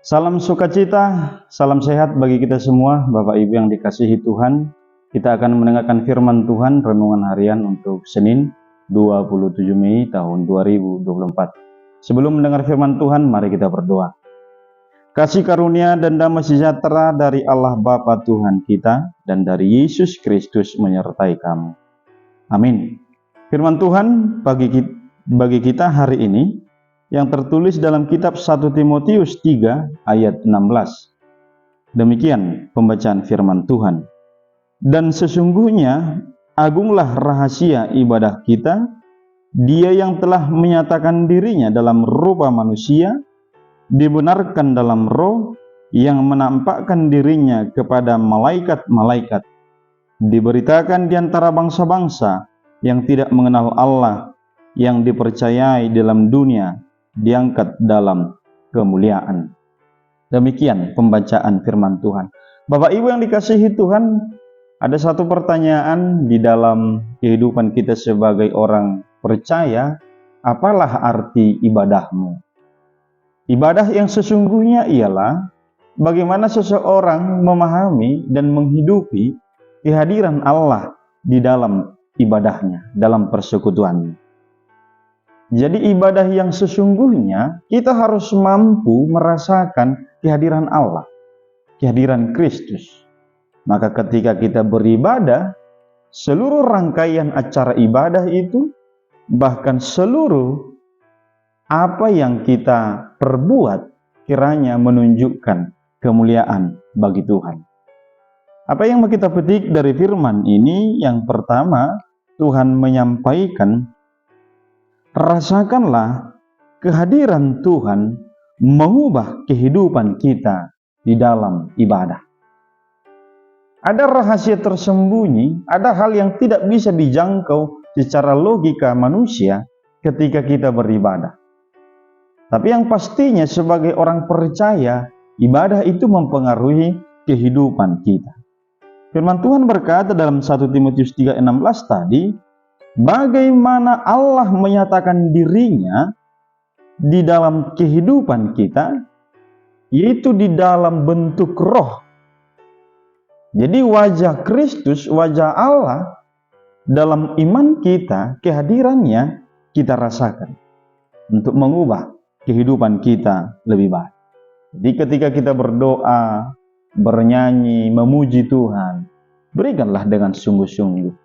Salam sukacita, salam sehat bagi kita semua, Bapak Ibu yang dikasihi Tuhan. Kita akan mendengarkan firman Tuhan renungan harian untuk Senin 27 Mei tahun 2024. Sebelum mendengar firman Tuhan, mari kita berdoa. Kasih karunia dan damai sejahtera dari Allah Bapa Tuhan kita dan dari Yesus Kristus menyertai kamu. Amin. Firman Tuhan bagi kita hari ini yang tertulis dalam kitab 1 Timotius 3 ayat 16. Demikian pembacaan firman Tuhan. Dan sesungguhnya agunglah rahasia ibadah kita, Dia yang telah menyatakan dirinya dalam rupa manusia, dibenarkan dalam roh, yang menampakkan dirinya kepada malaikat-malaikat, diberitakan di antara bangsa-bangsa yang tidak mengenal Allah, yang dipercayai dalam dunia, diangkat dalam kemuliaan. Demikian pembacaan firman Tuhan. Bapak Ibu yang dikasihi Tuhan, ada satu pertanyaan di dalam kehidupan kita sebagai orang percaya, apalah arti ibadahmu? Ibadah yang sesungguhnya ialah bagaimana seseorang memahami dan menghidupi kehadiran Allah di dalam ibadahnya, dalam persekutuannya. Jadi ibadah yang sesungguhnya kita harus mampu merasakan kehadiran Allah, kehadiran Kristus. Maka ketika kita beribadah, seluruh rangkaian acara ibadah itu, bahkan seluruh apa yang kita perbuat kiranya menunjukkan kemuliaan bagi Tuhan. Apa yang kita petik dari firman ini? Yang pertama, Tuhan menyampaikan, rasakanlah kehadiran Tuhan mengubah kehidupan kita di dalam ibadah. Ada rahasia tersembunyi, ada hal yang tidak bisa dijangkau secara logika manusia ketika kita beribadah. Tapi yang pastinya sebagai orang percaya, ibadah itu mempengaruhi kehidupan kita. Firman Tuhan berkata dalam 1 Timotius 3:16 tadi, bagaimana Allah menyatakan dirinya di dalam kehidupan kita, yaitu di dalam bentuk roh. Jadi wajah Kristus, wajah Allah dalam iman kita, kehadirannya kita rasakan untuk mengubah kehidupan kita lebih baik. Jadi ketika kita berdoa, bernyanyi, memuji Tuhan, berikanlah dengan sungguh-sungguh.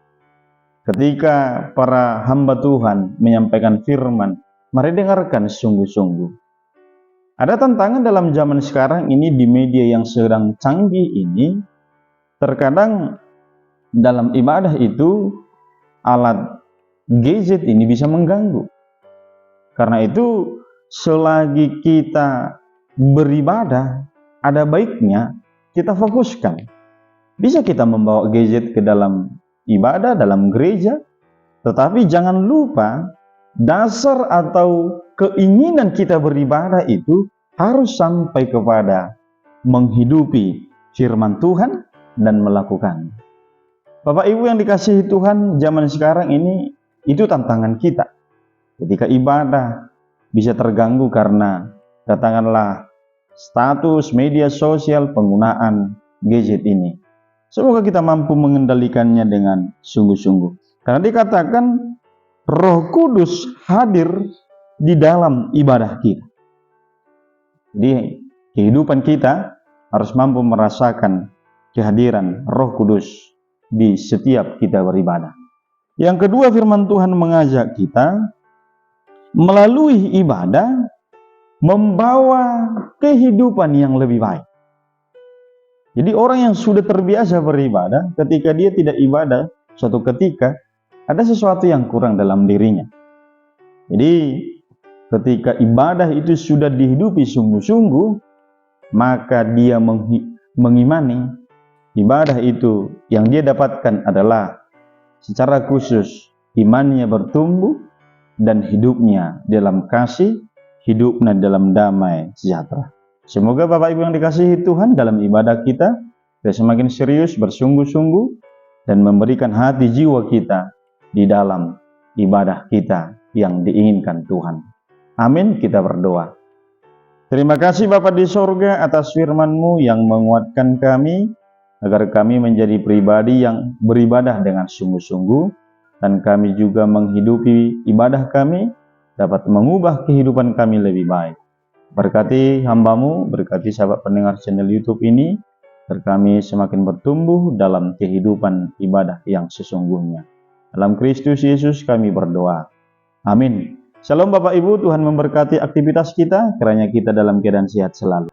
Ketika para hamba Tuhan menyampaikan firman, mari dengarkan sungguh-sungguh. Ada tantangan dalam zaman sekarang ini di media yang sedang canggih ini. Terkadang dalam ibadah itu alat gadget ini bisa mengganggu. Karena itu selagi kita beribadah, ada baiknya kita fokuskan. Bisa kita membawa gadget ke dalam ibadah, dalam gereja, tetapi jangan lupa dasar atau keinginan kita beribadah itu harus sampai kepada menghidupi firman Tuhan dan melakukan. Bapak Ibu yang dikasihi Tuhan, zaman sekarang ini itu tantangan kita. Ketika ibadah bisa terganggu karena katakanlah status media sosial, penggunaan gadget ini. Semoga kita mampu mengendalikannya dengan sungguh-sungguh. Karena dikatakan Roh Kudus hadir di dalam ibadah kita. Jadi kehidupan kita harus mampu merasakan kehadiran Roh Kudus di setiap kita beribadah. Yang kedua, firman Tuhan mengajak kita melalui ibadah membawa kehidupan yang lebih baik. Jadi orang yang sudah terbiasa beribadah, ketika dia tidak ibadah, suatu ketika ada sesuatu yang kurang dalam dirinya. Jadi ketika ibadah itu sudah dihidupi sungguh-sungguh, maka dia mengimani ibadah itu yang dia dapatkan adalah secara khusus imannya bertumbuh dan hidupnya dalam kasih, hidupnya dalam damai sejahtera. Semoga Bapak Ibu yang dikasihi Tuhan, dalam ibadah kita semakin serius, bersungguh-sungguh, dan memberikan hati jiwa kita di dalam ibadah kita yang diinginkan Tuhan. Amin. Kita berdoa. Terima kasih Bapa di sorga atas firman-Mu yang menguatkan kami, agar kami menjadi pribadi yang beribadah dengan sungguh-sungguh, dan kami juga menghidupi ibadah kami, dapat mengubah kehidupan kami lebih baik. Berkati hamba-Mu, berkati sahabat pendengar channel YouTube ini, agar kami semakin bertumbuh dalam kehidupan ibadah yang sesungguhnya. Dalam Kristus Yesus kami berdoa. Amin. Shalom Bapak Ibu, Tuhan memberkati aktivitas kita, kiranya kita dalam keadaan sehat selalu.